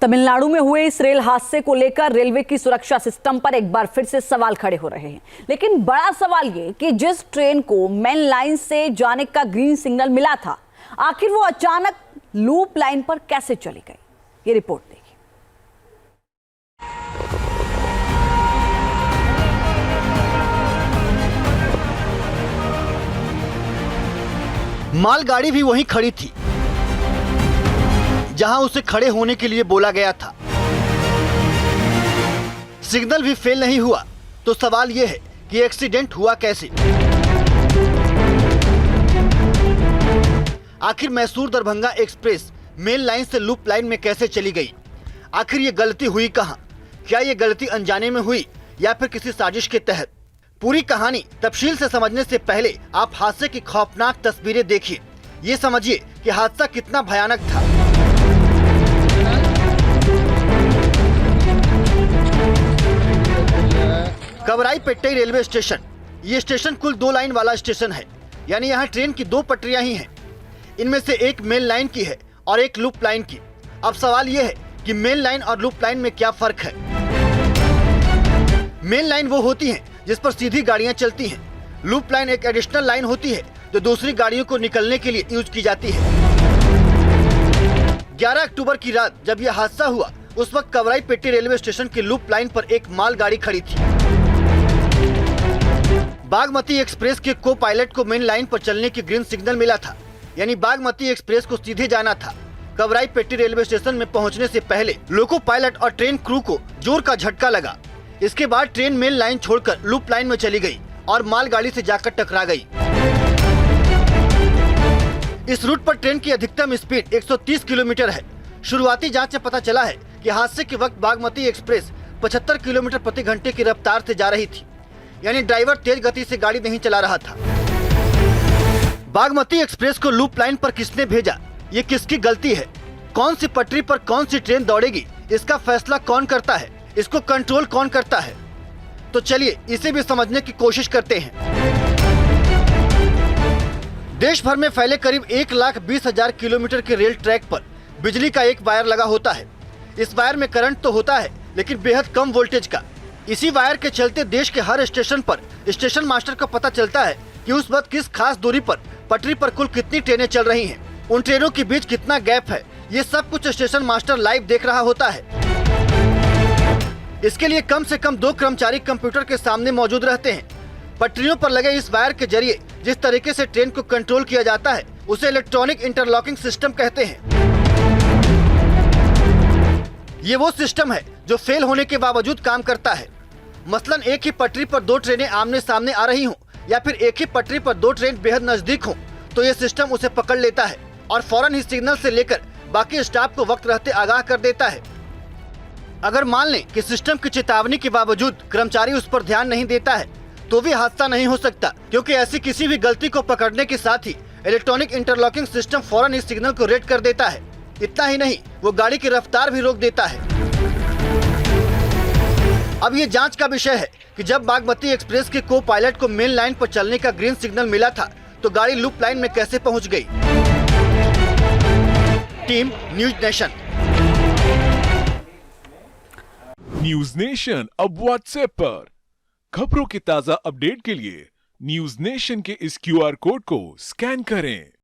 तमिलनाडु में हुए इस रेल हादसे को लेकर रेलवे की सुरक्षा सिस्टम पर एक बार फिर से सवाल खड़े हो रहे हैं। लेकिन बड़ा सवाल ये कि जिस ट्रेन को मेन लाइन से जाने का ग्रीन सिग्नल मिला था, आखिर वो अचानक लूप लाइन पर कैसे चली गई? ये रिपोर्ट देखिए। मालगाड़ी भी वहीं खड़ी थी जहां उसे खड़े होने के लिए बोला गया था। सिग्नल भी फेल नहीं हुआ, तो सवाल यह है कि एक्सीडेंट हुआ कैसे? आखिर Mysore Darbhanga express main line से लूप लाइन में कैसे चली गई? आखिर ये गलती हुई कहां? क्या ये गलती अनजाने में हुई या फिर किसी साजिश के तहत? पूरी कहानी तफसील से समझने से पहले आप हादसे की खौफनाक तस्वीरें देखिए। ये समझिए कि हादसा कितना भयानक था। कवराईपेट्टी रेलवे स्टेशन। ये स्टेशन कुल 2 लाइन वाला स्टेशन है, यानी यहाँ ट्रेन की 2 पटरियां ही हैं। इनमें से एक मेन लाइन की है और एक लूप लाइन की। अब सवाल ये है कि मेन लाइन और लूप लाइन में क्या फर्क है? मेन लाइन वो होती है जिस पर सीधी गाड़ियां चलती हैं। लूप लाइन एक एडिशनल लाइन होती है जो दूसरी गाड़ियों को निकलने के लिए यूज की जाती है। 11 अक्टूबर की रात जब यह हादसा हुआ, उस वक्त कवराईपेट्टी रेलवे स्टेशन की लूप लाइन पर एक मालगाड़ी खड़ी थी। बागमती एक्सप्रेस के को पायलट को मेन लाइन पर चलने की ग्रीन सिग्नल मिला था, यानी बागमती एक्सप्रेस को सीधे जाना था। कवराईपेट्टी रेलवे स्टेशन में पहुंचने से पहले लोको पायलट और ट्रेन क्रू को जोर का झटका लगा। इसके बाद ट्रेन मेन लाइन छोड़कर लूप लाइन में चली गई और मालगाड़ी से जाकर टकरा गई। इस रूट पर ट्रेन की अधिकतम स्पीड 130 किलोमीटर है। शुरुआती जांच से पता चला है कि हादसे के वक्त बागमती एक्सप्रेस 75 किलोमीटर प्रति घंटे की रफ्तार से जा रही थी, यानी ड्राइवर तेज गति से गाड़ी नहीं चला रहा था। बागमती एक्सप्रेस को लूप लाइन पर किसने भेजा? ये किसकी गलती है? कौन सी पटरी पर कौन सी ट्रेन दौड़ेगी, इसका फैसला कौन करता है? इसको कंट्रोल कौन करता है? तो चलिए इसे भी समझने की कोशिश करते हैं। देश भर में फैले करीब 1,20,000 किलोमीटर के रेल ट्रैक पर बिजली का एक वायर लगा होता है। इस वायर में करंट तो होता है, लेकिन बेहद कम वोल्टेज का। इसी वायर के चलते देश के हर स्टेशन पर स्टेशन मास्टर को पता चलता है कि उस वक्त किस खास दूरी पर पटरी पर कुल कितनी ट्रेनें चल रही हैं, उन ट्रेनों के बीच कितना गैप है। ये सब कुछ स्टेशन मास्टर लाइव देख रहा होता है। इसके लिए कम से कम 2 कर्मचारी कंप्यूटर के सामने मौजूद रहते हैं। पटरियों पर लगे इस वायर के जरिए जिस तरीके से ट्रेन को कंट्रोल किया जाता है, उसे इलेक्ट्रॉनिक इंटरलॉकिंग सिस्टम कहते हैं। ये वो सिस्टम है जो फेल होने के बावजूद काम करता है। मसलन एक ही पटरी पर 2 ट्रेनें आमने सामने आ रही हों या फिर एक ही पटरी पर 2 ट्रेन बेहद नजदीक हों, तो ये सिस्टम उसे पकड़ लेता है और फौरन ही सिग्नल से लेकर बाकी स्टाफ को वक्त रहते आगाह कर देता है। अगर मान लें कि सिस्टम की चेतावनी के बावजूद कर्मचारी उस पर ध्यान नहीं देता है, तो भी हादसा नहीं हो सकता, क्योंकि ऐसी किसी भी गलती को पकड़ने के साथ ही इलेक्ट्रॉनिक इंटरलॉकिंग सिस्टम फौरन इस सिग्नल को रेड कर देता है। इतना ही नहीं, वो गाड़ी की रफ्तार भी रोक देता है। अब ये जांच का विषय है कि जब बागमती एक्सप्रेस के को पायलट को मेन लाइन पर चलने का ग्रीन सिग्नल मिला था, तो गाड़ी लूप लाइन में कैसे पहुंच गई? Team news nation. News nation अब व्हाट्सएप पर खबरों की ताजा अपडेट के लिए न्यूज नेशन के इस QR कोड को स्कैन करें।